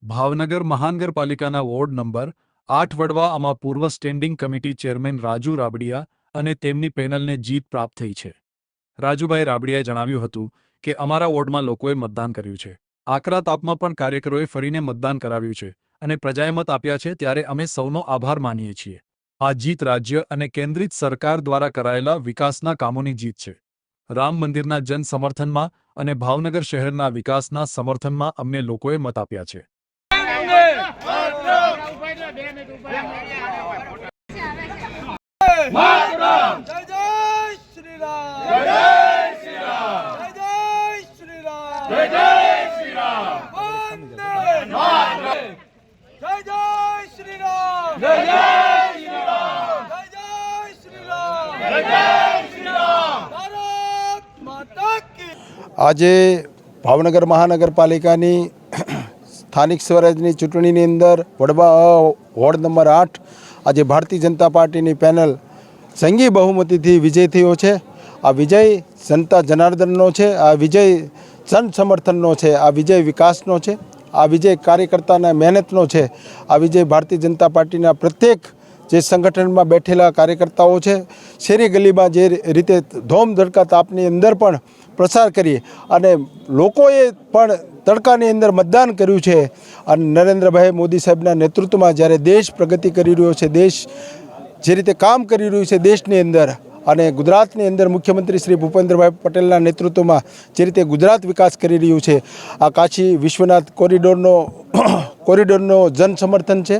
ભાવનગર મહાનગરપાલિકાના ward number 8 વડવામાં પૂર્વ standing committee chairman Raju Rabadiya અને તેમની પેનલને જીત પ્રાપ્ત થઈ છે। રાજુભાઈ રાબડિયાએ જણાવ્યું હતું કે અમારા વોર્ડમાં લોકોએ મતદાન કર્યું છે। આકરા તાપમાં પણ કાર્યકરોએ ફરીને મતદાન કરાવ્યું છે અને પ્રજાએ મત આપ્યા છે, ત્યારે અમે સૌનો આભાર માનીએ છીએ। આ જીત રાજ્ય અને કેન્દ્રિત સરકાર દ્વારા કરાયેલા વિકાસના કામોની જીત છે। રામ મંદિરના જન સમર્થનમાં અને ભાવનગર શહેરના વિકાસના સમર્થનમાં અમને લોકોએ મત આપ્યા છે। આજે ભાવનગર મહાનગરપાલિકાની સ્થાનિક સ્વરાજની ચૂંટણીની અંદર વોર્ડ નંબર 8 આજે ભારતીય જનતા પાર્ટીની પેનલ સંઘી બહુમતીથી વિજય થયો છે। આ વિજય જનતા જનાર્દનનો છે, આ વિજય જન સમર્થનનો છે, આ વિજય વિકાસનો છે, આ વિજય કાર્યકર્તાના મહેનતનો છે, આ વિજય ભારતીય જનતા પાર્ટીના પ્રત્યેક જે સંગઠનમાં બેઠેલા કાર્યકર્તાઓ છે, શેરી ગલીમાં જે રીતે ધોમ ધડકા તાપની અંદર પણ પ્રચાર કરી અને લોકોએ પણ તડકાની અંદર મતદાન કર્યું છે। અને નરેન્દ્રભાઈ મોદી સાહેબના નેતૃત્વમાં જ્યારે દેશ પ્રગતિ કરી રહ્યો છે, દેશ જે રીતે કામ કરી રહ્યું છે દેશની અંદર, અને ગુજરાતની અંદર મુખ્યમંત્રી શ્રી ભૂપેન્દ્રભાઈ પટેલના નેતૃત્વમાં જે રીતે ગુજરાત વિકાસ કરી રહ્યું છે, આ કાશી વિશ્વનાથ કોરિડોરનો જન સમર્થન છે।